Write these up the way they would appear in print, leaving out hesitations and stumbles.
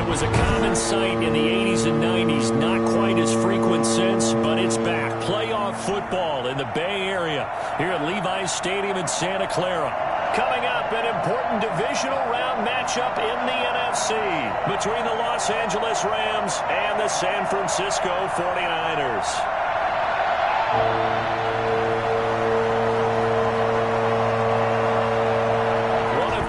was a common sight in the 80s and 90s, not quite as frequent since, but it's back. Playoff football in the Bay Area here at Levi's Stadium in Santa Clara. Coming up, an important divisional round matchup in the NFC between the Los Angeles Rams and the San Francisco 49ers.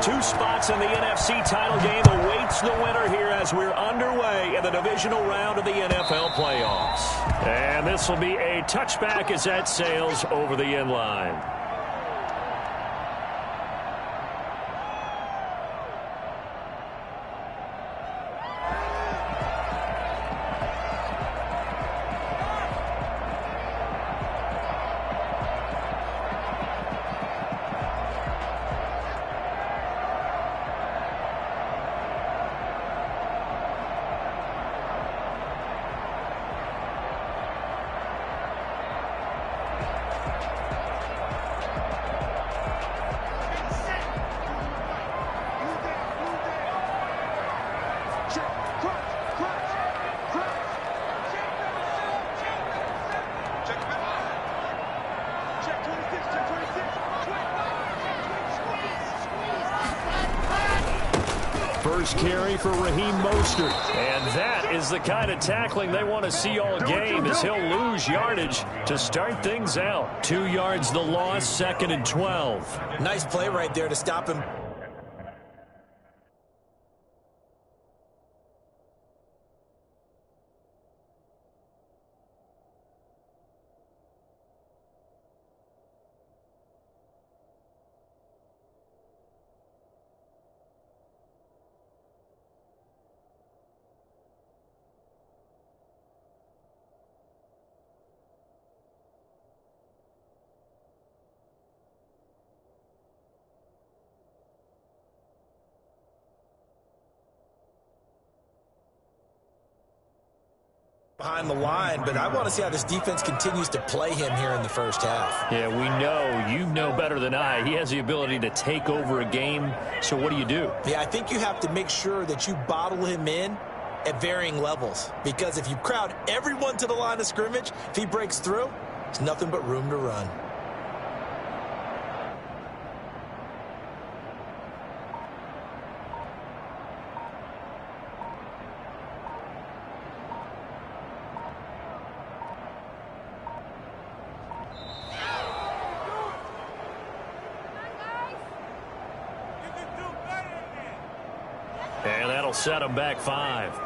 Two spots in the NFC title game awaits the winner here as we're underway in the divisional round of the NFL playoffs. And this will be a touchback as that sails over the end line. First carry for Raheem Mostert. And that is the kind of tackling they want to see all game as he'll lose yardage to start things out. 2 yards the loss, 2nd and 12. Nice play right there to stop him. Behind the line, but I want to see how this defense continues to play him here in the first half. Yeah, we know, you know better than I, he has the ability to take over a game. So what do? Yeah, I think you have to make sure that you bottle him in at varying levels, because if you crowd everyone to the line of scrimmage, if he breaks through, it's nothing but room to run. And that'll set him back 5.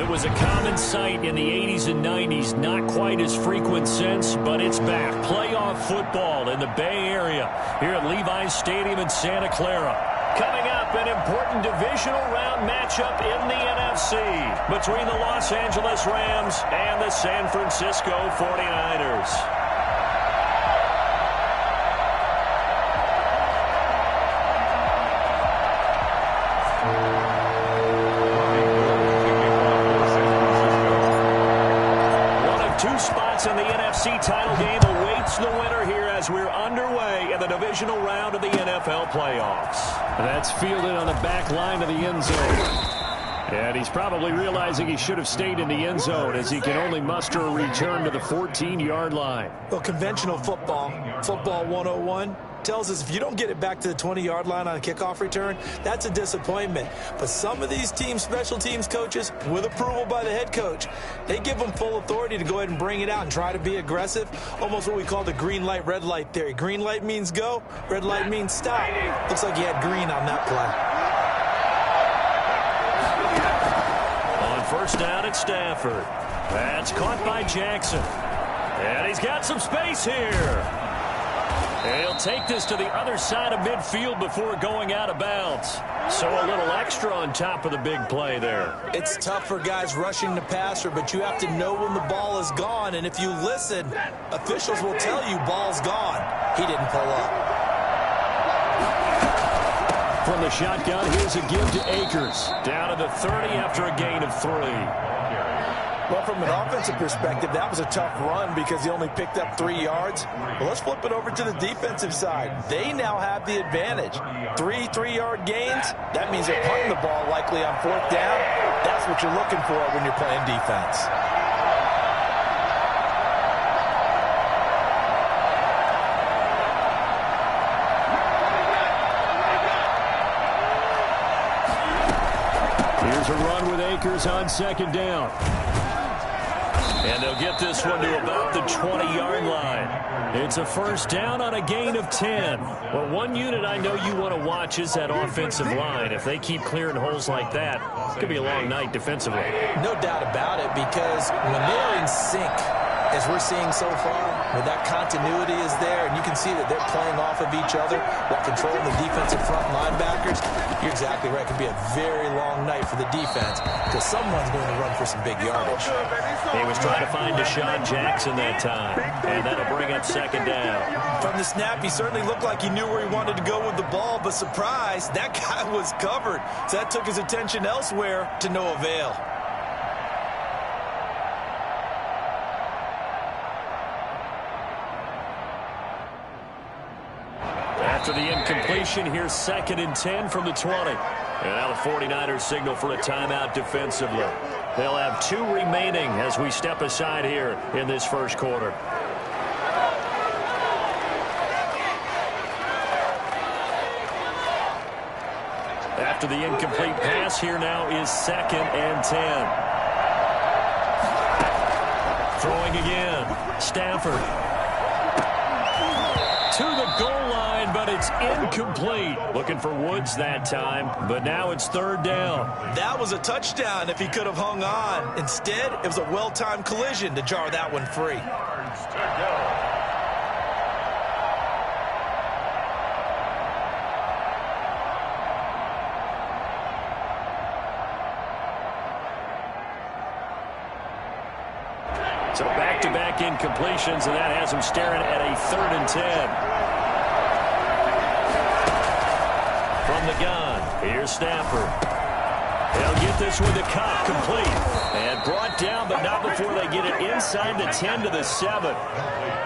It was a common sight in the 80s and 90s, not quite as frequent since, but it's back. Playoff football in the Bay Area here at Levi's Stadium in Santa Clara. Coming up, an important divisional round matchup in the NFC between the Los Angeles Rams and the San Francisco 49ers. Two spots in the NFC title game awaits the winner here as we're underway in the divisional round of the NFL playoffs. That's fielded on the back line of the end zone. And he's probably realizing he should have stayed in the end zone as he can only muster a return to the 14-yard line. Well, conventional football 101, tells us if you don't get it back to the 20-yard line on a kickoff return, that's a disappointment. But some of these teams, special teams coaches, with approval by the head coach, they give them full authority to go ahead and bring it out and try to be aggressive. Almost what we call the green light, red light theory. Green light means go, red light means stop. Looks like he had green on that play. On first down at Stafford. That's caught by Jackson. And he's got some space here. He'll take this to the other side of midfield before going out of bounds. So a little extra on top of the big play there. It's tough for guys rushing the passer, but you have to know when the ball is gone. And if you listen, officials will tell you ball's gone. He didn't pull up. From the shotgun, here's a give to Akers. Down to the 30 after a gain of 3. Well, from an offensive perspective, that was a tough run because he only picked up 3 yards. Well, let's flip it over to the defensive side. They now have the advantage. 3 3-yard gains, that means they're punting the ball likely on 4th down. That's what you're looking for when you're playing defense. Here's a run with Akers on 2nd down. And they'll get this one to about the 20-yard line. It's a first down on a gain of 10. Well, one unit I know you want to watch is that offensive line. If they keep clearing holes like that, it could be a long night defensively. No doubt about it, because when they're in sync, as we're seeing so far, where that continuity is there, and you can see that they're playing off of each other while controlling the defensive front linebackers, you're exactly right. It could be a very long night for the defense because someone's going to run for some big yardage. He was trying to find Deshaun Jackson that time, and that'll bring up 2nd down. From the snap, he certainly looked like he knew where he wanted to go with the ball, but surprise, that guy was covered. So that took his attention elsewhere to no avail. After the incompletion, here's 2nd and 10 from the 20. And now the 49ers signal for a timeout defensively. They'll have 2 remaining as we step aside here in this first quarter. After the incomplete pass, here now is 2nd and 10. Throwing again. Stafford. To the goal line, but it's incomplete. Looking for Woods that time, but now it's 3rd down. That was a touchdown if he could have hung on. Instead, it was a well-timed collision to jar that one free. So back-to-back incompletions, and that has him staring at a 3rd and 10. From the gun, here's Stafford. They'll get this with the cop complete. And brought down, but not before they get it inside the 10 to the 7.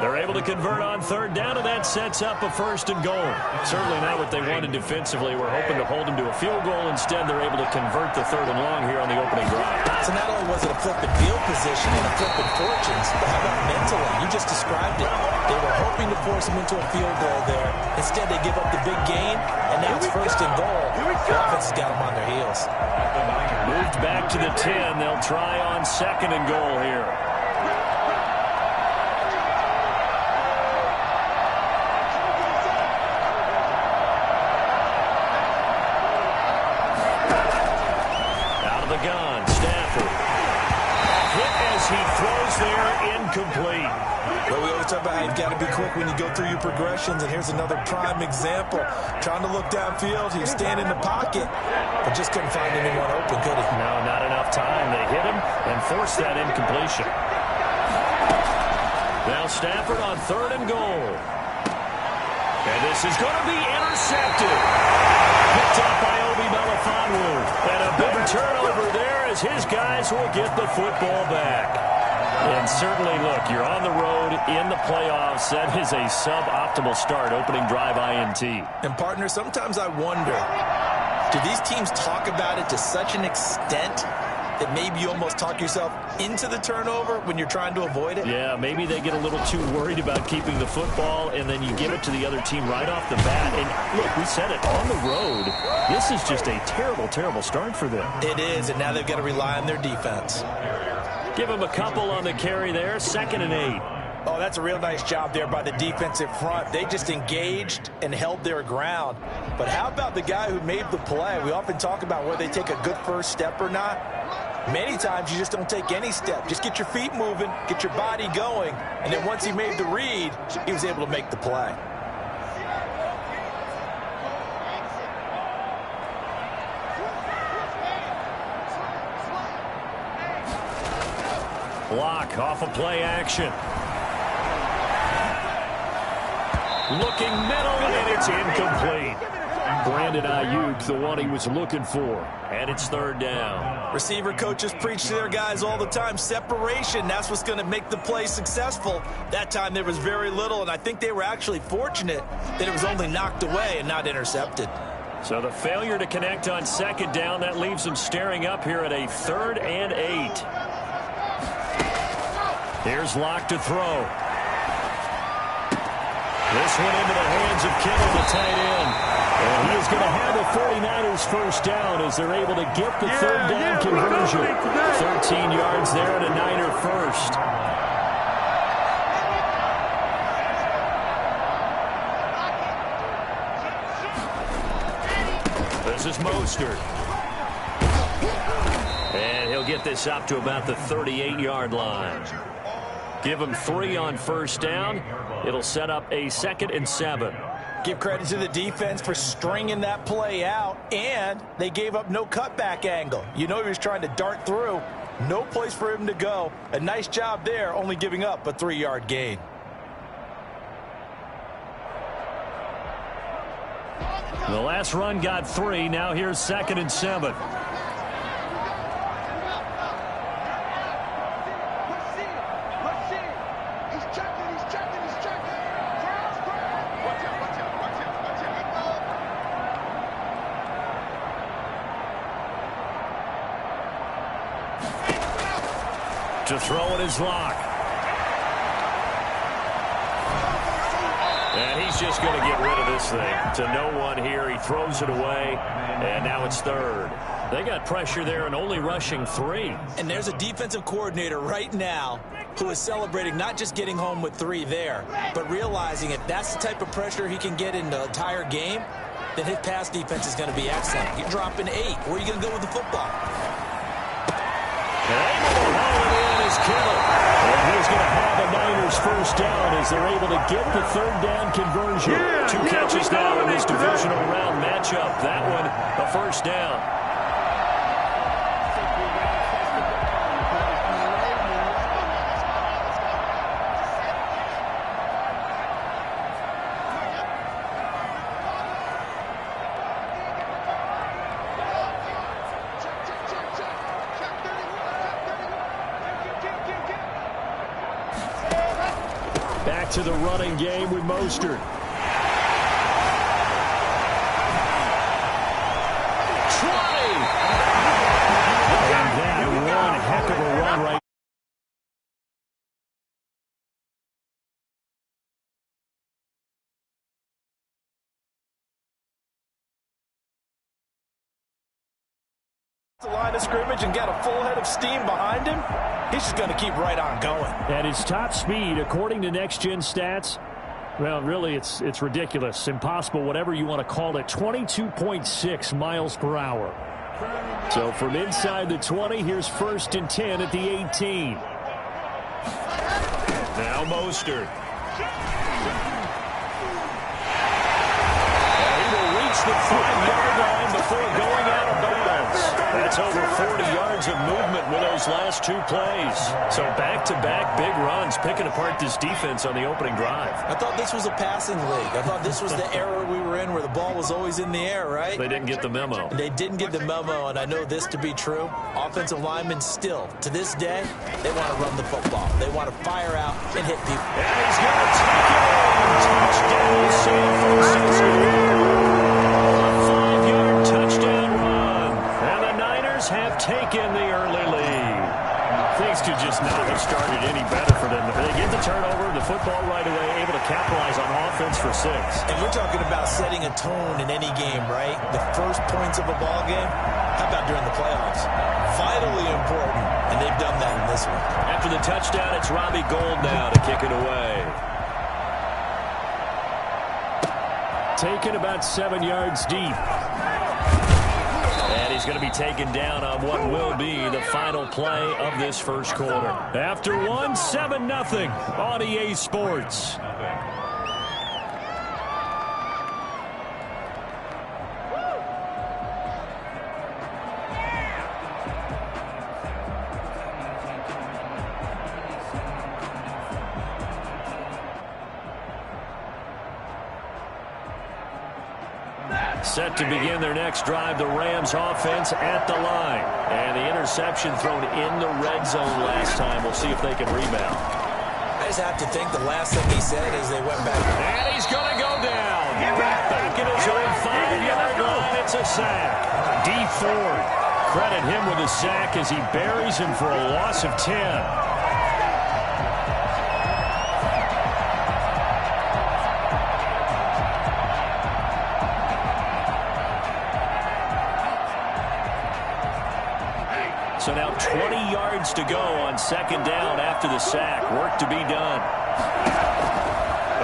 They're able to convert on 3rd down, and that sets up a 1st and goal. Certainly not what they wanted defensively. We're hoping to hold them to a field goal. Instead, they're able to convert the 3rd and long here on the opening drive. So not only was it a flipping field position and a flipping fortunes, but how about mentally? You just described it. They were hoping to force them into a field goal there. Instead, they give up the big gain, and now it's 1st and goal. The offense has got them on their heels. Moved back to the 10. They'll try on 2nd and goal here. Out of the gun, Stafford. incomplete. Well, we always talk about how you've got to be quick when you go through your progressions, and here's another prime example. Trying to look downfield, he was standing in the pocket, but just couldn't find anyone open, could he? No, not enough time. They hit him and forced that incompletion. Now Stafford on 3rd and goal. And this is going to be intercepted. Picked up by Obi Melifonwu. And a big turnover there as his guys will get the football back. And certainly, look, you're on the road in the playoffs. That is a suboptimal start, opening drive INT. And, partner, sometimes I wonder, do these teams talk about it to such an extent that maybe you almost talk yourself into the turnover when you're trying to avoid it? Yeah, maybe they get a little too worried about keeping the football, and then you give it to the other team right off the bat. And, look, we said it, on the road, this is just a terrible, terrible start for them. It is, and now they've got to rely on their defense. Give him a couple on the carry there, 2nd and 8. Oh, that's a real nice job there by the defensive front. They just engaged and held their ground. But how about the guy who made the play? We often talk about whether they take a good first step or not. Many times you just don't take any step. Just get your feet moving, get your body going, and then once he made the read, he was able to make the play. Block off of play action. Looking middle, and it's incomplete. Brandon Ayuk, the one he was looking for. And it's 3rd down. Receiver coaches preach to their guys all the time. Separation, that's what's going to make the play successful. That time there was very little, and I think they were actually fortunate that it was only knocked away and not intercepted. So the failure to connect on 2nd down, that leaves them staring up here at a 3rd and 8. Here's Locke to throw. This one into the hands of Kittle, the tight end. And he is going to have the 49ers first down as they're able to get the 3rd down conversion. 13 yards there and a Niner first. This is Mostert. And he'll get this up to about the 38-yard line. Give him 3 on 1st down. It'll set up a 2nd and 7. Give credit to the defense for stringing that play out, and they gave up no cutback angle. You know he was trying to dart through. No place for him to go. A nice job there, only giving up a 3-yard gain. The last run got 3. Now here's 2nd and 7. To throw it is Locke. And he's just going to get rid of this thing. To no one here. He throws it away. And now it's 3rd. They got pressure there and only rushing 3. And there's a defensive coordinator right now who is celebrating not just getting home with 3 there, but realizing if that's the type of pressure he can get in the entire game, then his pass defense is going to be excellent. You're dropping 8. Where are you going to go with the football? Kittle. And he's going to have a Niners first down as they're able to get the 3rd down conversion. 2 catches now in this divisional round matchup. That one, a first down. To the running game with Mostert. And that one heck of a run right. The line of scrimmage and got a full head of steam behind him. He's just going to keep right on going. At his top speed, according to Next Gen Stats, well, really, it's ridiculous, impossible, whatever you want to call it, 22.6 miles per hour. So from inside the 20, here's 1st and 10 at the 18. Now Mostert. The 5-yard line before going out of bounds. That's over 40 yards of movement with those last 2 plays. So back-to-back big runs, picking apart this defense on the opening drive. I thought this was a passing league. I thought this was the era we were in where the ball was always in the air, right? They didn't get the memo. They didn't get the memo, and I know this to be true. Offensive linemen still, to this day, they want to run the football. They want to fire out and hit people. And he's going to take it in. Touchdown, San Francisco. Touchdown run. And the Niners have taken the early lead. Things could just not have started any better for them. If they get the turnover, the football right away, able to capitalize on offense for 6. And we're talking about setting a tone in any game, right? The first points of a ball game. How about during the playoffs? Vitally important, and they've done that in this one. After the touchdown, it's Robbie Gould now to kick it away. Taken about 7 yards deep. And he's going to be taken down on what will be the final play of this first quarter. After 1, 7-0 on EA Sports. Set to begin their next drive, the Rams offense at the line. And the interception thrown in the red zone last time. We'll see if they can rebound. I just have to think the last thing he said is they went back. And he's going to go down. Back at his own 5-yard line. It's a sack. D Ford. Credit him with a sack as he buries him for a loss of 10. So now 20 yards to go on second down after the sack. Work to be done.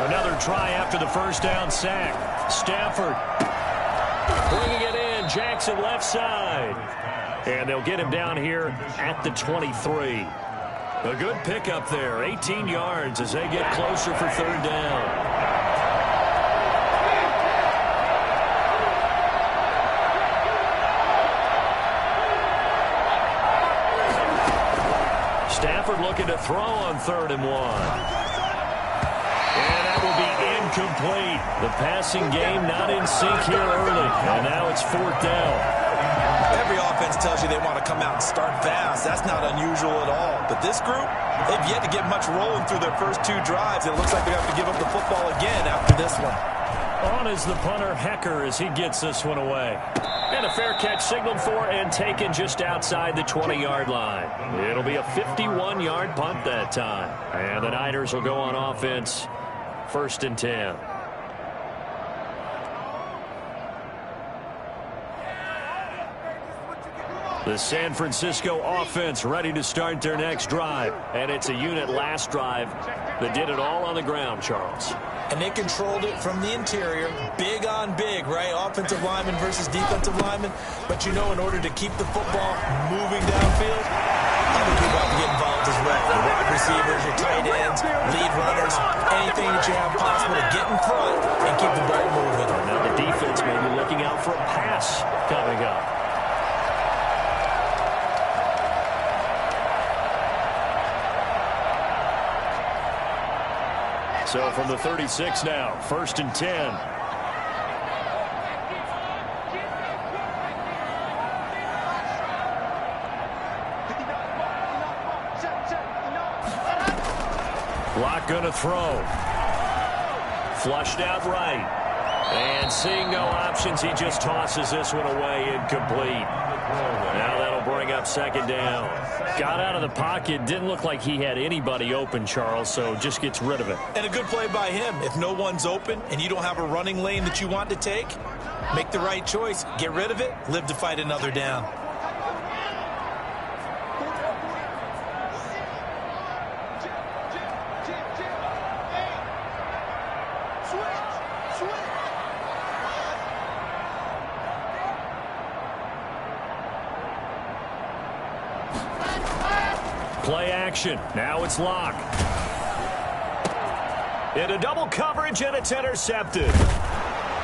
Another try after the first down sack. Stafford bringing it in. Jackson left side. And they'll get him down here at the 23. A good pickup there. 18 yards as they get closer for third down. Stafford looking to throw on 3rd and 1. And that will be incomplete. The passing game not in sync here early. And now it's 4th down. Every offense tells you they want to come out and start fast. That's not unusual at all. But this group, they've yet to get much rolling through their first 2 drives. It looks like they have to give up the football again after this one. On is the punter, Hecker, as he gets this one away. And a fair catch signaled for and taken just outside the 20-yard line. It'll be a 51-yard punt that time. And the Niners will go on offense, 1st and 10. The San Francisco offense ready to start their next drive. And it's a unit last drive that did it all on the ground, Charles. And they controlled it from the interior. Big on big, right? Offensive lineman versus defensive lineman. But you know, in order to keep the football moving downfield, other people have to get involved as well. Your wide receivers, your tight ends, lead runners, anything that you have possible to get in front and keep the ball moving. Now the defense may be looking out for a pass coming up. So from the 36 now, 1st and 10. Block gonna throw. Flushed out right. And seeing no options, he just tosses this one away, incomplete. Now that'll bring up 2nd down. Got out of the pocket. Didn't look like he had anybody open, Charles, so just gets rid of it. And a good play by him. If no one's open and you don't have a running lane that you want to take, make the right choice. Get rid of it. Live to fight another down. Play action. Now it's Locke. Into double coverage, and it's intercepted.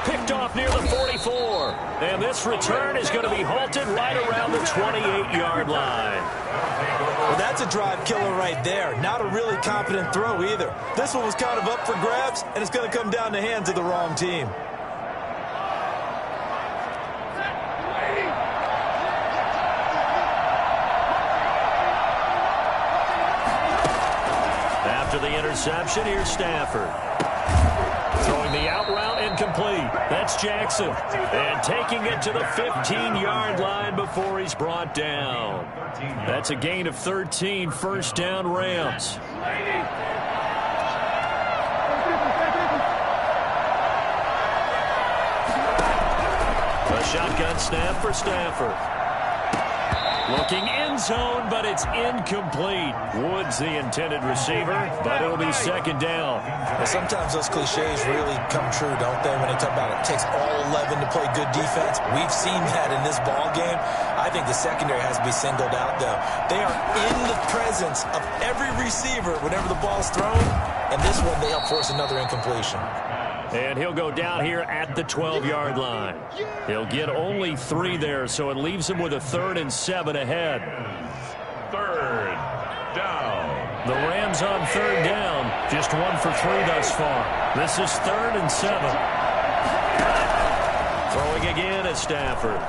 Picked off near the 44. And this return is going to be halted right around the 28-yard line. Well, that's a drive killer right there. Not a really confident throw either. This one was kind of up for grabs, and it's going to come down the hands of the wrong team. After the interception, here's Stafford. Throwing the out route incomplete. That's Jackson. And taking it to the 15-yard line before he's brought down. That's a gain of 13, first down Rams. A shotgun snap for Stafford. Looking end zone, but it's incomplete. Woods the intended receiver, but it'll be second down. Well, sometimes those cliches really come true, don't they? When they talk about it takes all 11 to play good defense. We've seen that in this ball game. I think the secondary has to be singled out, though. They are in the presence of every receiver whenever the ball's thrown, and this one they help force another incompletion. And he'll go down here at the 12-yard line. He'll get only 3 there, so it leaves him with a 3rd and 7 ahead. Third down. The Rams on 3rd down. Just 1 for 3 thus far. This is 3rd and 7. Throwing again at Stafford.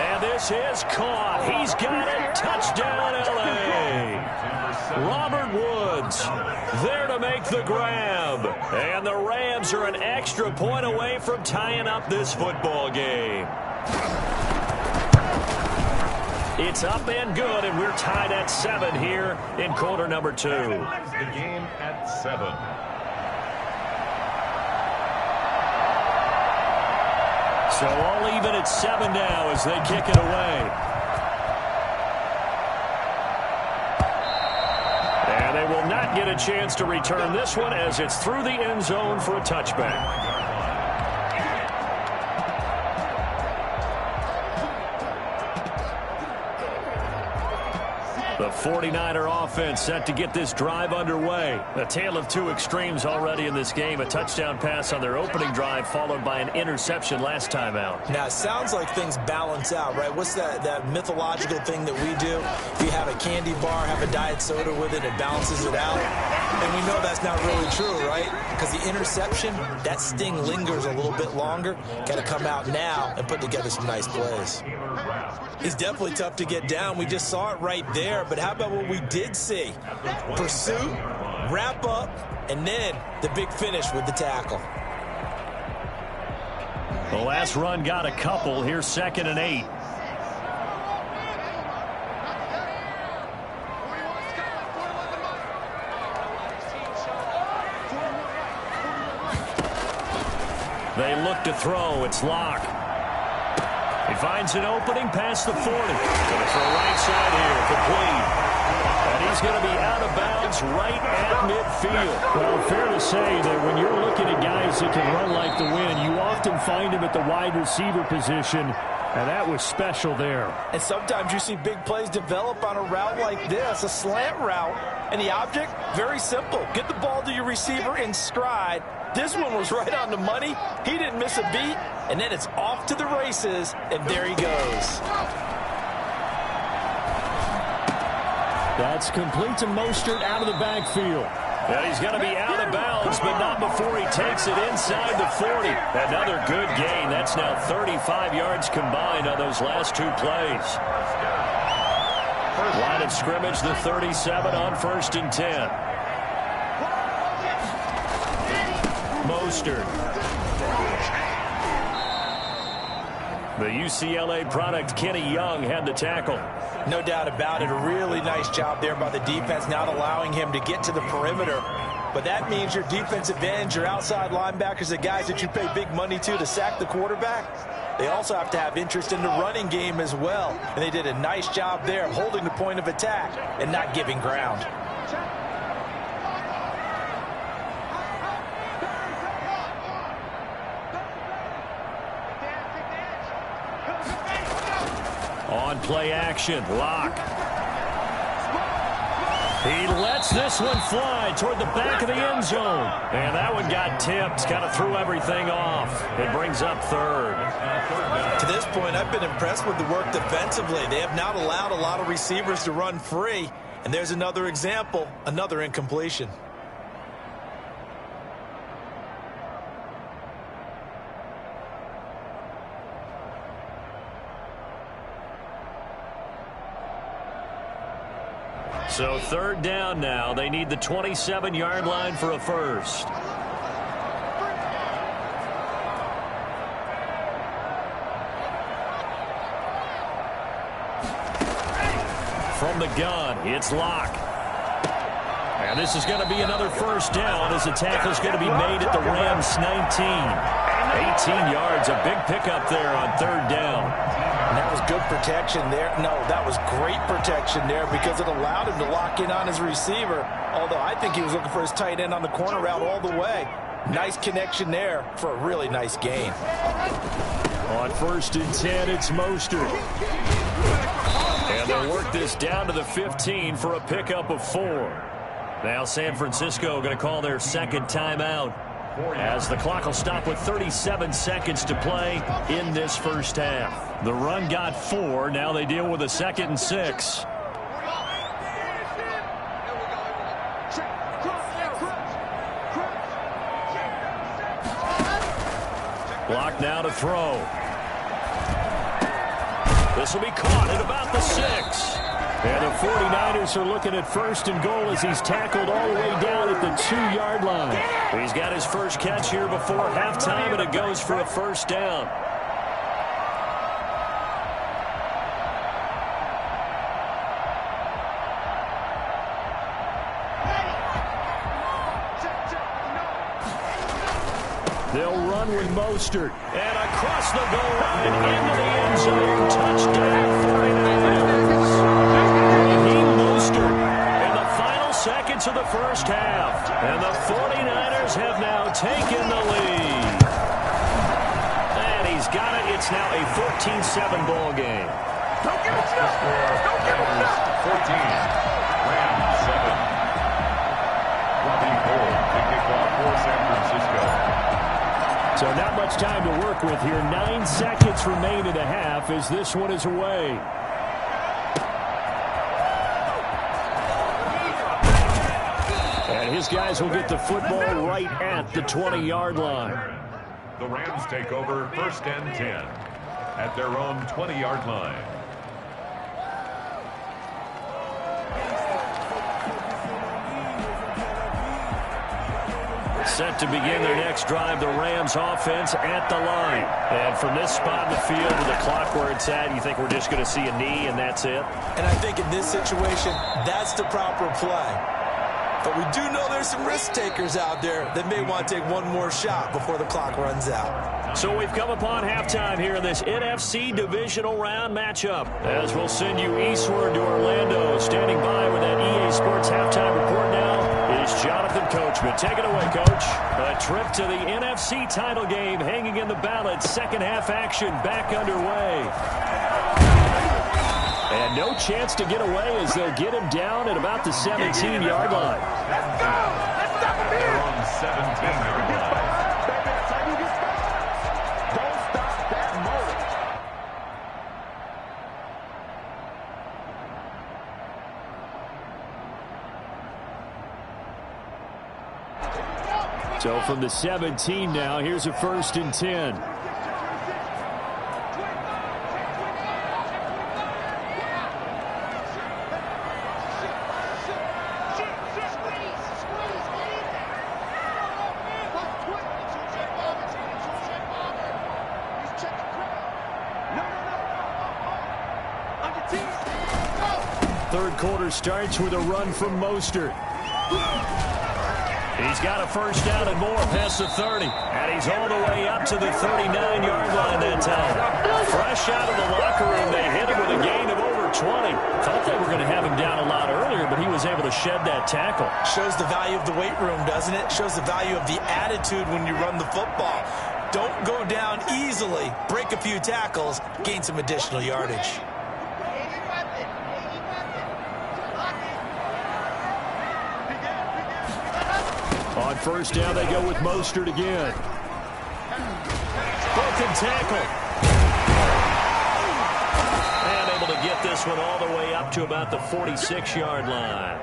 And this is caught. He's got it. Touchdown, L.A. Robert Woods there to make the grab. And the Rams are an extra point away from tying up this football game. It's up and good, and we're tied at 7 here in quarter number 2. The game at 7. So all even at 7 now as they kick it away. And they will not get a chance to return this one as it's through the end zone for a touchback. The 49er offense set to get this drive underway. A tale of 2 extremes already in this game. A touchdown pass on their opening drive followed by an interception last time out. Now, it sounds like things balance out, right? What's that mythological thing that we do? If you have a candy bar, have a diet soda with it, it balances it out. And we know that's not really true, right? Because the interception, that sting lingers a little bit longer. Got to come out now and put together some nice plays. He's definitely tough to get down. We just saw it right there. But how about what we did see? Pursuit, wrap up, and then the big finish with the tackle. The last run got a couple. Here's 2nd and 8. They look to throw. It's Locke. He finds an opening past the 40. Going for a right side here, complete. And he's going to be out of bounds right at midfield. Well, fair to say that when you're looking at guys that can run like the wind, you often find them at the wide receiver position, and that was special there. And sometimes you see big plays develop on a route like this, a slant route. And the object, very simple. Get the ball to your receiver in stride. This one was right on the money. He didn't miss a beat. And then it's off to the races, and there he goes. That's complete to Mostert out of the backfield. And he's going to be out of bounds, but not before he takes it inside the 40. Another good gain. That's now 35 yards combined on those last 2 plays. Line of scrimmage, the 37 on 1st and 10. Mostert. The UCLA product, Kenny Young, had the tackle. No doubt about it. A really nice job there by the defense, not allowing him to get to the perimeter. But that means your defensive ends, your outside linebackers, the guys that you pay big money to sack the quarterback, they also have to have interest in the running game as well. And they did a nice job there of holding the point of attack and not giving ground. On play action, Locke. He lets this one fly toward the back of the end zone. And that one got tipped, kind of threw everything off. It brings up third. To this point, I've been impressed with the work defensively. They have not allowed a lot of receivers to run free. And there's another example, another incompletion. So third down now. They need the 27-yard line for a first. From the gun, it's Locke. And this is going to be another first down as the tackle is going to be made at the Rams' 19. 18 yards, a big pickup there on third down. And that was good protection there. No, that was great protection there because it allowed him to lock in on his receiver. Although I think he was looking for his tight end on the corner route all the way. Nice connection there for a really nice gain. On 1st and 10, it's Mostert. And they'll work this down to the 15 for a pickup of 4. Now San Francisco going to call their second timeout as the clock will stop with 37 seconds to play in this first half. The run got 4. Now they deal with a 2nd and 6. Block now to throw. This will be caught at about the 6. And the 49ers are looking at 1st and goal as he's tackled all the way down at the 2-yard line. He's got his first catch here before halftime, and it goes for a first down. They'll run with Mostert. And across the goal line into the end zone. Touchdown 49ers. In the final seconds of the first half. And the 49ers have now taken the lead. And he's got it. It's now a 14-7 ball game. Don't give it up. Don't give it up. 14. Rams 7. Robbie Gould to kick off for San Francisco. So not much time to work with here. 9 seconds remain in the half as this one is away. And his guys will get the football right at the 20-yard line. The Rams take over 1st and 10 at their own 20-yard line. Set to begin their next drive, the Rams offense at the line. And from this spot in the field with the clock where it's at, you think we're just going to see a knee and that's it? And I think in this situation, that's the proper play. But we do know there's some risk takers out there that may want to take one more shot before the clock runs out. So we've come upon halftime here in this NFC divisional round matchup. As we'll send you eastward to Orlando. Standing by with that EA Sports halftime report now is Jonathan Coachman. Take it away, Coach. A trip to the NFC title game hanging in the balance. Second half action back underway. And no chance to get away as they'll get him down at about the 17-yard line. Let's go! Let's stop him here! They're on the 17-yard line. That's how you get started. Don't stop that motor. So from the 17 now, here's a 1st and 10. Third quarter starts with a run from Mostert. He's got a first down and more past the 30. And he's all the way up to the 39-yard line that time. Fresh out of the locker room, they hit him with a gain of over 20. Thought they were going to have him down a lot earlier, but he was able to shed that tackle. Shows the value of the weight room, doesn't it? Shows the value of the attitude when you run the football. Don't go down easily. Break a few tackles. Gain some additional yardage. On first down, they go with Mostert again. Broken tackle. And able to get this one all the way up to about the 46-yard line.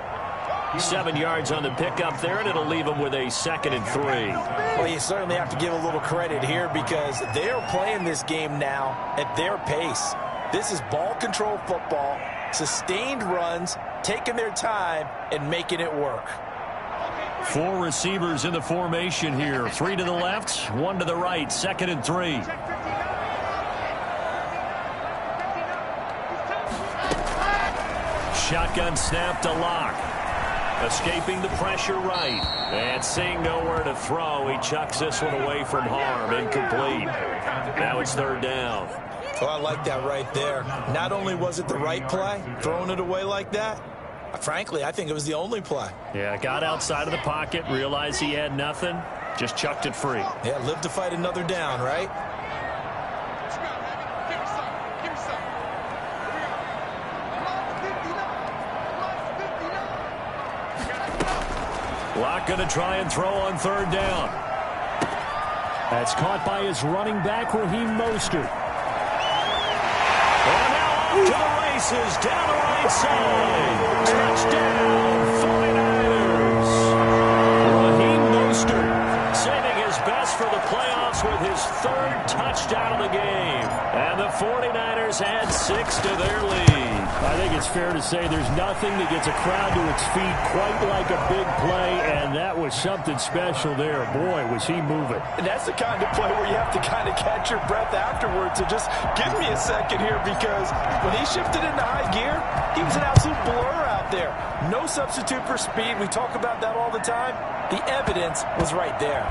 7 yards on the pickup there, and it'll leave them with a 2nd and 3. Well, you certainly have to give a little credit here because they are playing this game now at their pace. This is ball control football, sustained runs, taking their time, and making it work. 4 receivers in the formation here. 3 to the left, 1 to the right. 2nd and 3. Shotgun snap to Locke. Escaping the pressure right. And seeing nowhere to throw, he chucks this one away from harm. Incomplete. Now it's 3rd down. Well, I like that right there. Not only was it the right play, throwing it away like that, frankly, I think it was the only play. Yeah, got outside of the pocket, realized he had nothing, just chucked it free. Yeah, live to fight another down, right? Locke going to try and throw on 3rd down. That's caught by his running back, Raheem Mostert. And now off to the races, down the right side. Touchdown, 49ers. Raheem Mostert saving his best for the playoffs with his 3rd touchdown of the game. And the 49ers add 6 to their lead. I think it's fair to say there's nothing that gets a crowd to its feet quite like a big play, and that was something special there. Boy, was he moving. And that's the kind of play where you have to kind of catch your breath afterwards. So just give me a second here because when he shifted into high gear, he was an absolute blur out there. No substitute for speed. We talk about that all the time. The evidence was right there.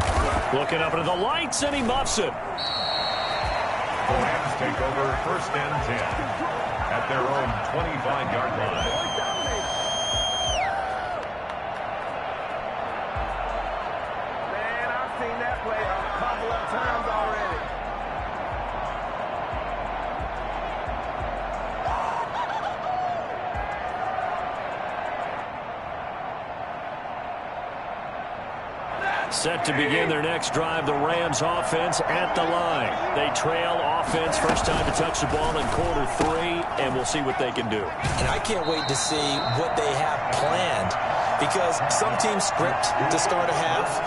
Looking up into the lights, and he muffs it. The Rams take over 1st and 10 at their own 25-yard line. Man, I've seen that play a couple of times already. Set to begin their next drive, the Rams offense at the line. They trail offense, first time to touch the ball in quarter 3, and we'll see what they can do. And I can't wait to see what they have planned because some teams script to start a half.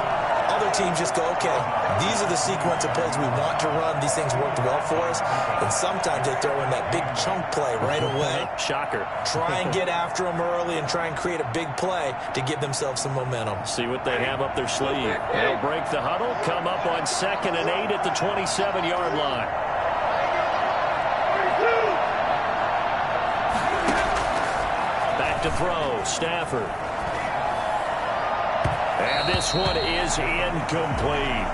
Other teams just go, okay, these are the sequence of plays we want to run. These things worked well for us. And sometimes they throw in that big chunk play right away. Shocker. Try and get after them early and try and create a big play to give themselves some momentum. See what they have up their sleeve. They'll break the huddle, come up on 2nd and 8 at the 27-yard line. Back to throw, Stafford. And this one is incomplete.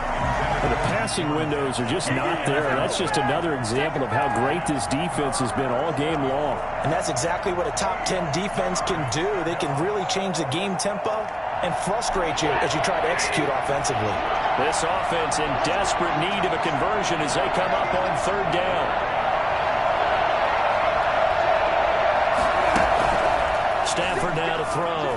Well, the passing windows are just not there. That's just another example of how great this defense has been all game long. And that's exactly what a top 10 defense can do. They can really change the game tempo and frustrate you as you try to execute offensively. This offense in desperate need of a conversion as they come up on 3rd down. Stafford now to throw.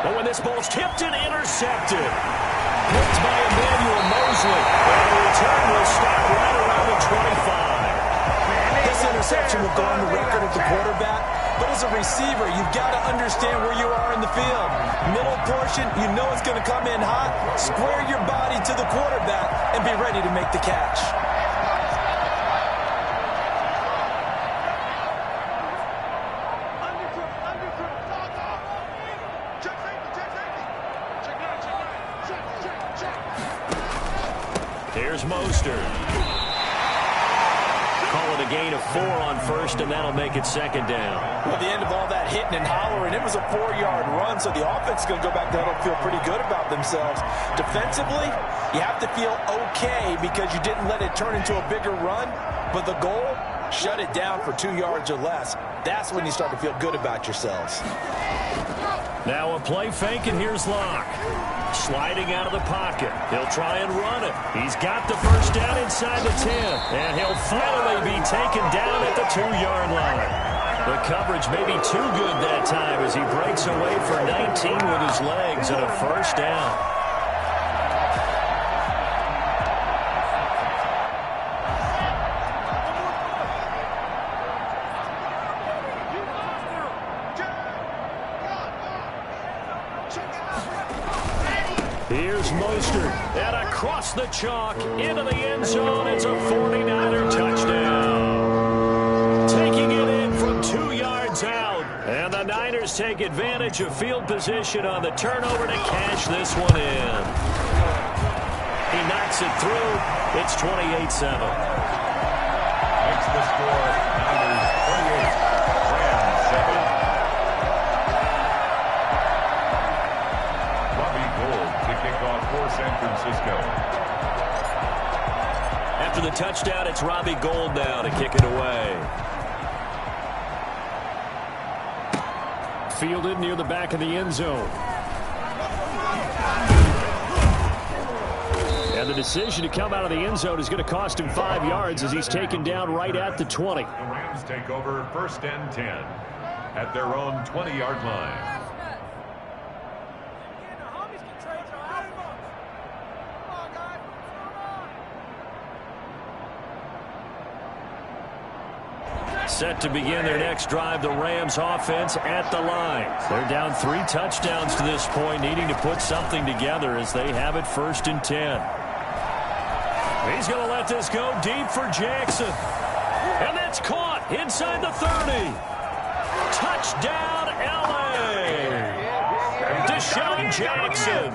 But when this ball's tipped and intercepted. Picked by Emmanuel Mosley. And the return will stop right around the 25. This interception will go on the record of the quarterback. But as a receiver, you've got to understand where you are in the field. Middle portion, you know it's going to come in hot. Square your body to the quarterback and be ready to make the catch. Here's Mostert. Call it a gain of 4 on 1st, and that'll make it 2nd down. Well, at the end of all that hitting and hollering, it was a 4-yard run, so the offense is going to go back to huddle and feel pretty good about themselves. Defensively, you have to feel okay because you didn't let it turn into a bigger run, but the goal, shut it down for 2 yards or less. That's when you start to feel good about yourselves. Now a play fake, and here's Locke. Sliding out of the pocket. He'll try and run it. He's got the first down inside the 10. And he'll finally be taken down at the 2-yard line. The coverage may be too good that time as he breaks away for 19 with his legs and a first down. Here's Mostert, and across the chalk, into the end zone. It's a 49er touchdown. Taking it in from 2 yards out. And the Niners take advantage of field position on the turnover to cash this one in. He knocks it through. It's 28-7. Makes the score Niners 28, Rams 7. Kick off for San Francisco. After the touchdown, it's Robbie Gould now to kick it away. Fielded near the back of the end zone. And the decision to come out of the end zone is going to cost him 5 yards as he's taken down right at the 20. The Rams take over 1st and 10 at their own 20-yard line. Set to begin their next drive, the Rams offense at the line. They're down 3 touchdowns to this point, needing to put something together as they have it 1st and 10. He's going to let this go deep for Jackson. And that's caught inside the 30. Touchdown, L.A. Deshaun Jackson.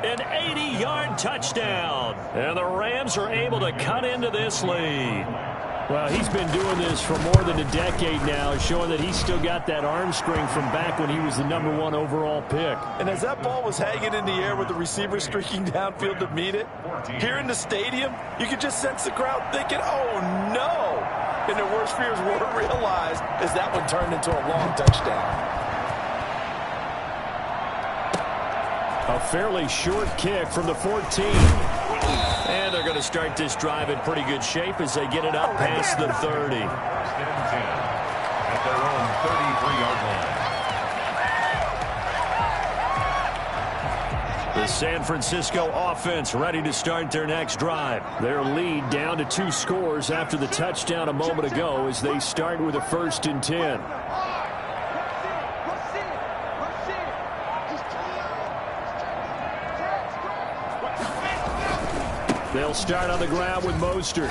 An 80-yard touchdown. And the Rams are able to cut into this lead. Well, he's been doing this for more than a decade now, showing that he's still got that arm strength from back when he was the #1 overall pick. And as that ball was hanging in the air with the receiver streaking downfield to meet it, here in the stadium, you could just sense the crowd thinking, oh, no. And their worst fears weren't realized as that one turned into a long touchdown. A fairly short kick from the 14. And they're going to start this drive in pretty good shape as they get it up past the 30. 1st and 10 at their own 33-yard line. The San Francisco offense ready to start their next drive. Their lead down to 2 scores after the touchdown a moment ago as they start with a 1st and 10. They'll start on the ground with Mostert.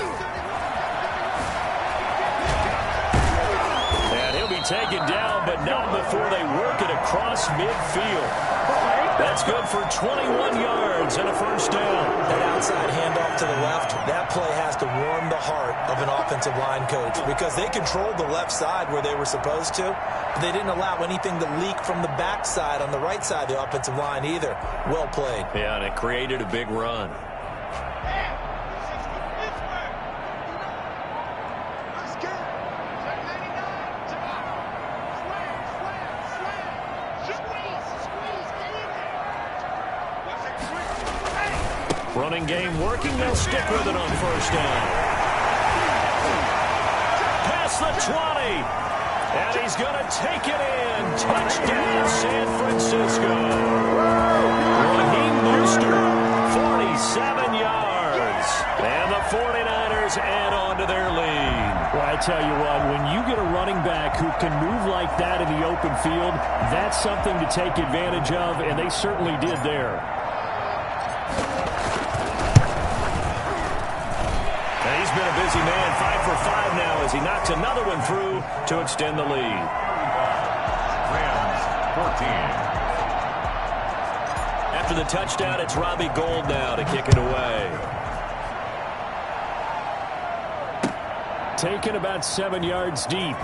And he'll be taken down, but not before they work it across midfield. That's good for 21 yards and a first down. That outside handoff to the left, that play has to warm the heart of an offensive line coach because they controlled the left side where they were supposed to, but they didn't allow anything to leak from the backside on the right side of the offensive line either. Well played. Yeah, and it created a big run. Running game working. They'll stick with it on first down. Past the 20. And he's going to take it in. Touchdown, San Francisco. Raheem Mostert, 47 yards. And the 49ers add on to their lead. Well, I tell you what, when you get a running back who can move like that in the open field, that's something to take advantage of, and they certainly did there. He's been a busy man, 5 for 5 now as he knocks another one through to extend the lead. Rams 14. After the touchdown, it's Robbie Gould now to kick it away. Taken about 7 yards deep.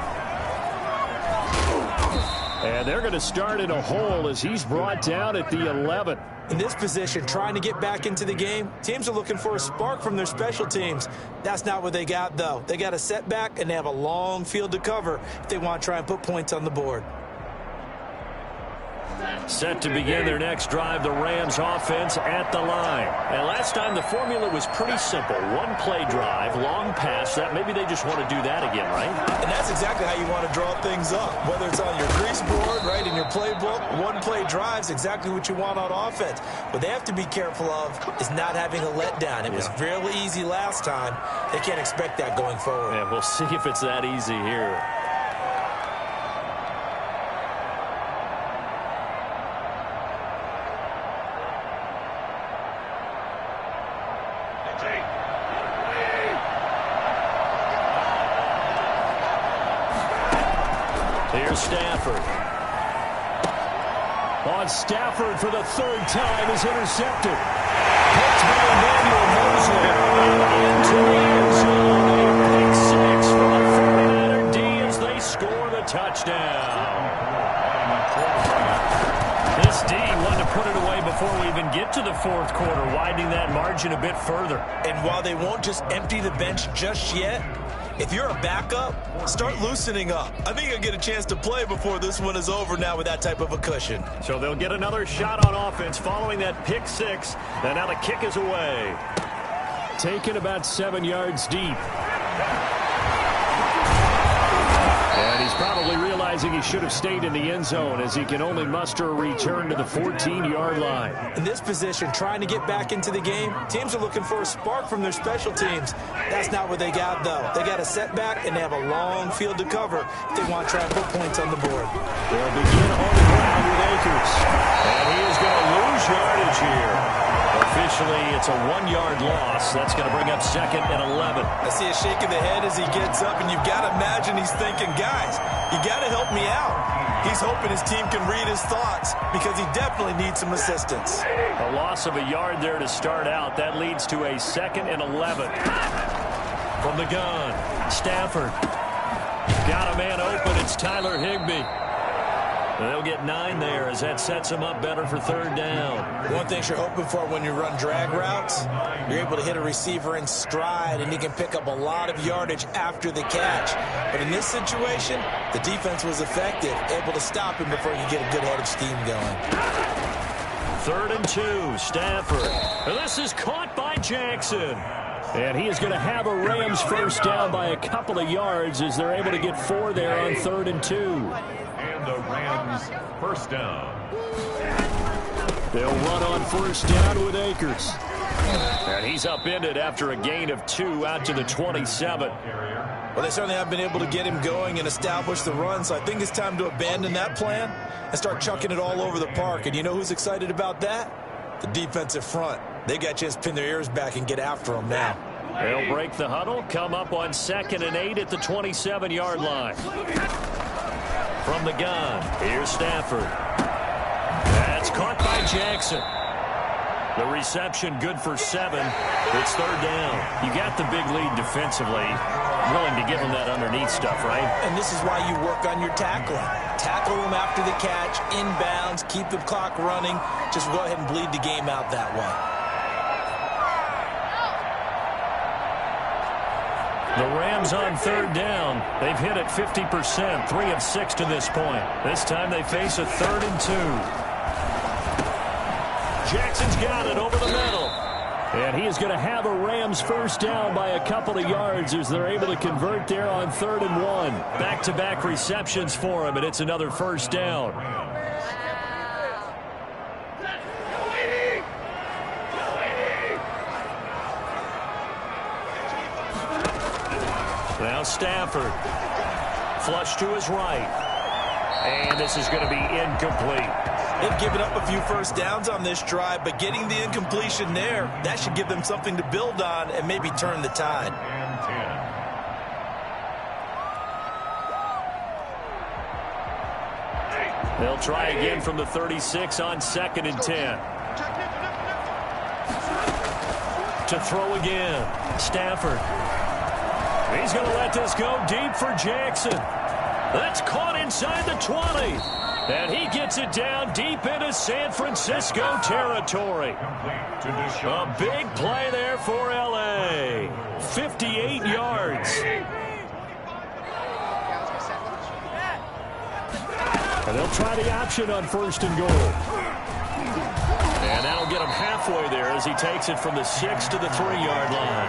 And they're going to start in a hole as he's brought down at the 11. In this position, trying to get back into the game, teams are looking for a spark from their special teams. That's not what they got, though. They got a setback, and they have a long field to cover if they want to try and put points on the board. Set to begin their next drive, the Rams offense at the line. And last time the formula was pretty simple. One play drive, long pass. That maybe they just want to do that again, right? And that's exactly how you want to draw things up. Whether it's on your grease board, right, in your playbook, one play drive is exactly what you want on offense. What they have to be careful of is not having a letdown. It was fairly easy last time. They can't expect that going forward. Yeah, we'll see if it's that easy here. Here's Stafford. On Stafford for the third time is intercepted. Picked by Emmanuel Mosley. Into the end zone. A pick six for the 49er D as they score the touchdown. This D wanted to put it away before we even get to the fourth quarter, widening that margin a bit further. And while they won't just empty the bench just yet, if you're a backup, start loosening up. I think you'll get a chance to play before this one is over now with that type of a cushion. So they'll get another shot on offense following that pick six. And now the kick is away. Taken about 7 yards deep. And he's probably realizing he should have stayed in the end zone as he can only muster a return to the 14-yard line. In this position, trying to get back into the game, teams are looking for a spark from their special teams. That's not what they got, though. They got a setback, and they have a long field to cover if they want to try and put points on the board. They'll begin on the ground with Akers. And he is going to lose yardage here. Officially, it's a 1-yard loss. That's going to bring up 2nd and 11. I see a shake of the head as he gets up, and you've got to imagine he's thinking, guys, you got to help me out. He's hoping his team can read his thoughts because he definitely needs some assistance. A loss of a yard there to start out. That leads to a 2nd and 11. From the gun, Stafford. Got a man open. It's Tyler Higbee. They'll get 9 there as that sets them up better for 3rd down. One thing you're hoping for when you run drag routes, you're able to hit a receiver in stride, and he can pick up a lot of yardage after the catch. But in this situation, the defense was effective, able to stop him before he could get a good head of steam going. 3rd and 2, Stafford. And this is caught by Jackson. And he is going to have a Rams first down by a couple of yards as they're able to get 4 there on 3rd and 2. And the Rams first down. They'll run on first down with Akers. And he's upended after a gain of 2 out to the 27. Well, they certainly have been able to get him going and establish the run, so I think it's time to abandon that plan and start chucking it all over the park. And you know who's excited about that? The defensive front. They got a chance to pin their ears back and get after him now. They'll break the huddle, come up on 2nd and 8 at the 27-yard line. From the gun, here's Stafford. That's caught by Jackson. The reception good for 7. It's 3rd down. You got the big lead defensively. Willing to give them that underneath stuff, right? And this is why you work on your tackling. Tackle them after the catch, inbounds, keep the clock running. Just go ahead and bleed the game out that way. The Rams on 3rd down. They've hit it 50%, 3 of 6 to this point. This time they face a 3rd and 2. Jackson's got it over the middle. And he is going to have a Rams first down by a couple of yards as they're able to convert there on 3rd and 1. Back-to-back receptions for him, and it's another first down. Now Stafford. Flush to his right. And this is going to be incomplete. They've given up a few first downs on this drive, but getting the incompletion there, that should give them something to build on and maybe turn the tide. They'll try again from the 36 on 2nd and 10. To throw again. Stafford. He's going to let this go deep for Jackson. That's caught inside the 20. And he gets it down deep into San Francisco territory. A big play there for L.A. 58 yards. And they'll try the option on 1st and goal. And that'll get him halfway there as he takes it from the 6 to the 3-yard line.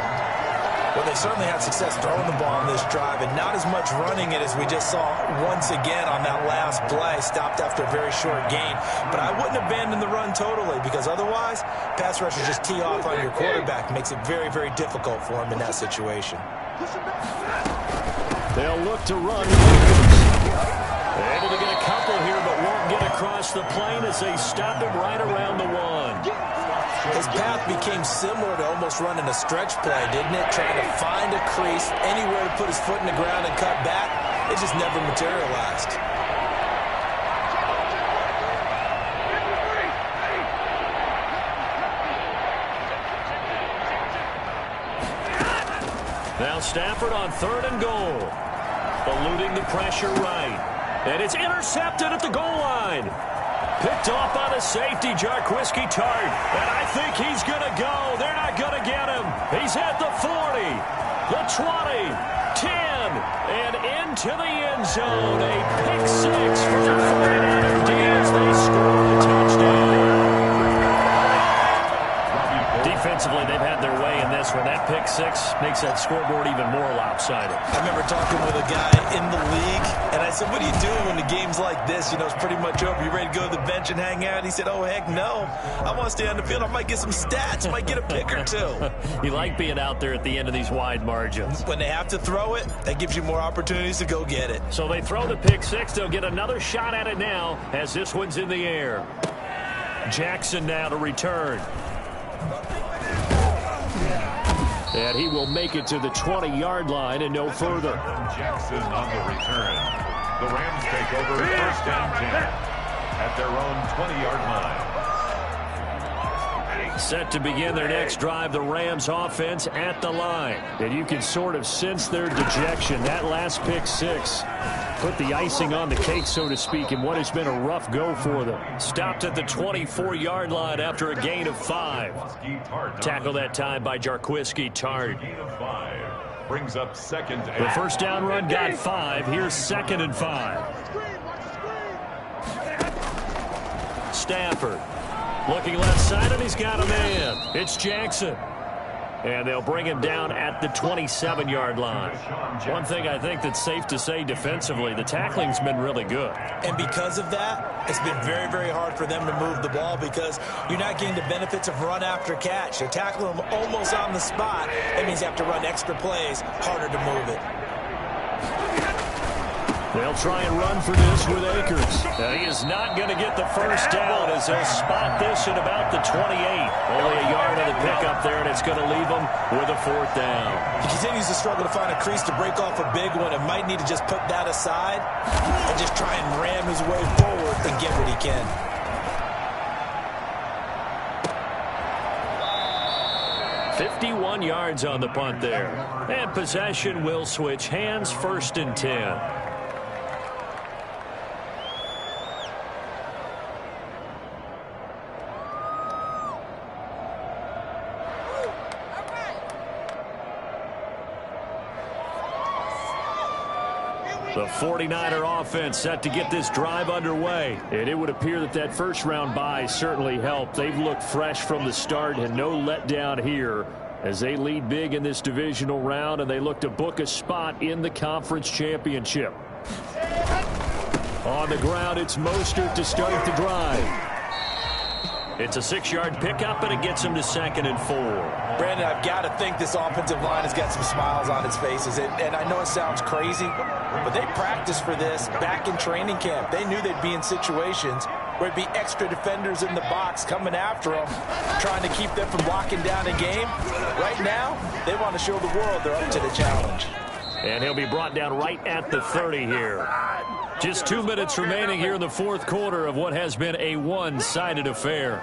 Well, they certainly had success throwing the ball on this drive, and not as much running it as we just saw once again on that last play. Stopped after a very short gain. But I wouldn't abandon the run totally, because otherwise, pass rushers just tee off on your quarterback. Makes it very, very difficult for him in that situation. They'll look to run. Able to get a couple here, but won't get across the plane as they stop him right around the 1. His path became similar to almost running a stretch play, didn't it? Trying to find a crease, anywhere to put his foot in the ground and cut back. It just never materialized. Now Stafford on 3rd and goal. Eluding the pressure right. And it's intercepted at the goal line. Picked off by the safety, Jarquiski Tart. And I think he's going to go. They're not going to get him. He's at the 40, the 20, 10, and into the end zone. A pick 6 for the 49er D as they score the touchdown. Defensively, they've had their way in this one. That pick 6 makes that scoreboard even more lopsided. I remember talking with a guy in the league, and I said, what are you doing when the game's like this? You know, it's pretty much over. You ready to go to the bench and hang out? He said, oh, heck no. I want to stay on the field. I might get some stats. I might get a pick or two. You like being out there at the end of these wide margins. When they have to throw it, that gives you more opportunities to go get it. So they throw the pick 6. They'll get another shot at it now as this one's in the air. Jackson now to return. And he will make it to the 20-yard line and no further. Jackson on the return. The Rams take over 1st and 10 at their own 20-yard line. Set to begin their next drive, the Rams offense at the line. And you can sort of sense their dejection. That last pick 6 put the icing on the cake, so to speak, in what has been a rough go for them. Stopped at the 24-yard line after a gain of 5. Tackle that time by Jarquiski Tart. Brings up 2nd and The first down run got 5. Here's 2nd and 5. Stafford looking left side, and he's got a man. It's Jackson. And they'll bring him down at the 27-yard line. One thing I think that's safe to say defensively, the tackling's been really good. And because of that, it's been very, very hard for them to move the ball because you're not getting the benefits of run after catch. They're tackling them almost on the spot. That means you have to run extra plays, harder to move it. They'll try and run for this with Akers. He is not going to get the first down as they'll spot this at about the 28. Only a yard of the pickup there, and it's going to leave them with a 4th down. He continues to struggle to find a crease to break off a big one and might need to just put that aside and just try and ram his way forward and get what he can. .51 yards on the punt there. And possession will switch hands, 1st and 10. The 49er offense set to get this drive underway. And it would appear that that first-round bye certainly helped. They've looked fresh from the start and no letdown here as they lead big in this divisional round, and they look to book a spot in the conference championship. On the ground, it's Mostert to start the drive. It's a 6-yard pickup, and it gets him to 2nd and 4. Brandon, I've got to think this offensive line has got some smiles on its faces. And I know it sounds crazy, but they practiced for this back in training camp. They knew they'd be in situations where it'd be extra defenders in the box coming after them, trying to keep them from locking down a game. Right now, they want to show the world they're up to the challenge. And he'll be brought down right at the 30 here. Just 2 minutes remaining here in the 4th quarter of what has been a one-sided affair.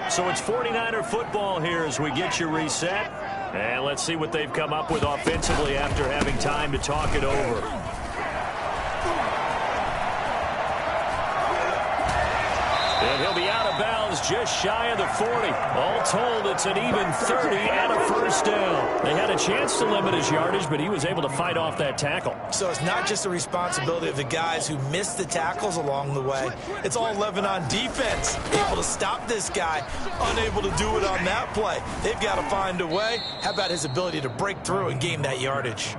So it's 49er football here as we get you reset. And let's see what they've come up with offensively after having time to talk it over. And he'll be out of bounds is just shy of the 40. All told, it's an even 30 and a first down. They had a chance to limit his yardage, but he was able to fight off that tackle. So it's not just the responsibility of the guys who missed the tackles along the way. It's all 11 on defense. Able to stop this guy, unable to do it on that play. They've got to find a way. How about his ability to break through and gain that yardage?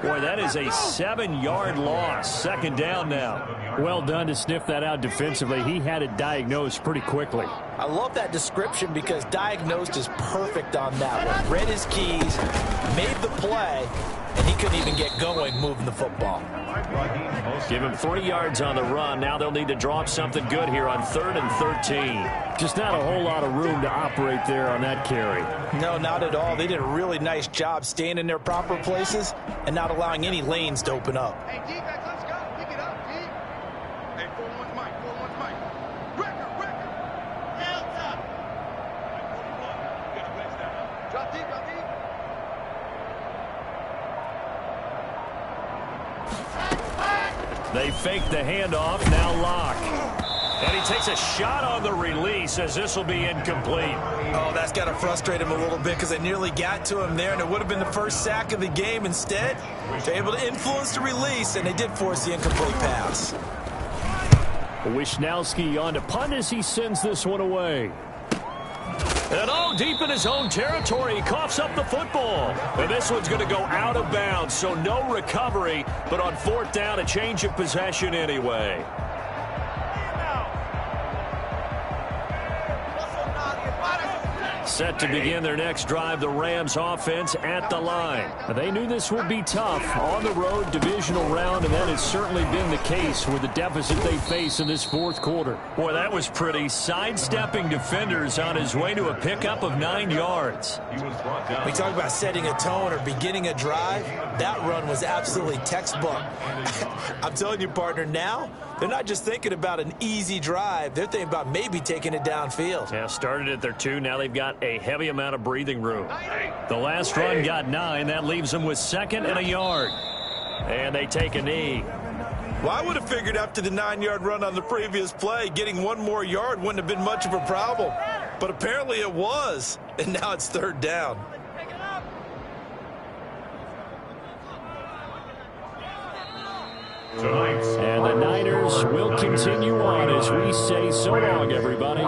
Boy, that is a 7-yard loss. Second down now. Well done to sniff that out defensively. He had it diagnosed pretty quickly. I love that description because diagnosed is perfect on that one. Read his keys, made the play, and he couldn't even get going moving the football. Give him 3 yards on the run. Now they'll need to draw up something good here on 3rd and 13. Just not a whole lot of room to operate there on that carry. No, not at all. They did a really nice job staying in their proper places and not allowing any lanes to open up. Hey, defense, let's go. Pick it up, D. Hey, 4-1 Mike, 4-1 Mike. Record. Hands up. 41. You got to blitz that. Drop deep, drop deep. They fake the handoff, now Lock. And he takes a shot on the release as this will be incomplete. Oh, that's got to frustrate him a little bit because they nearly got to him there, and it would have been the first sack of the game. Instead, they're able to influence the release, and they did force the incomplete pass. Wisnowski on to punt as he sends this one away. And deep in his own territory, he coughs up the football. And this one's going to go out of bounds, so no recovery, but on 4th down, a change of possession anyway. Set to begin their next drive, the Rams offense at the line. They knew this would be tough on the road, divisional round, and that has certainly been the case with the deficit they face in this 4th quarter. Boy, that was pretty. Sidestepping defenders on his way to a pickup of 9 yards. We talk about setting a tone or beginning a drive. That run was absolutely textbook. I'm telling you, partner, now they're not just thinking about an easy drive. They're thinking about maybe taking it downfield. Yeah, started at their 2. Now they've got a heavy amount of breathing room. The last run got 9. That leaves them with 2nd and a yard. And they take a knee. Well, I would have figured after the 9-yard run on the previous play, getting 1 more yard wouldn't have been much of a problem. But apparently it was. And now it's 3rd down. And the Niners will continue on as we say so long, everybody.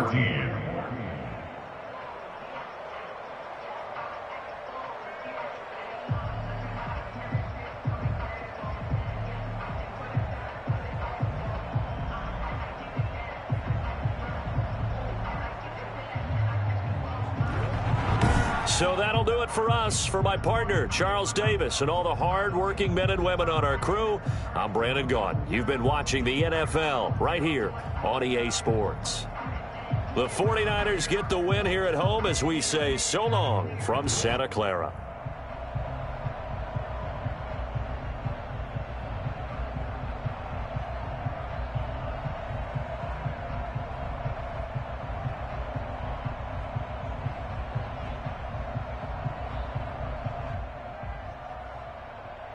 So that'll do it for us. For my partner, Charles Davis, and all the hard-working men and women on our crew, I'm Brandon Gaudin. You've been watching the NFL right here on EA Sports. The 49ers get the win here at home as we say so long from Santa Clara.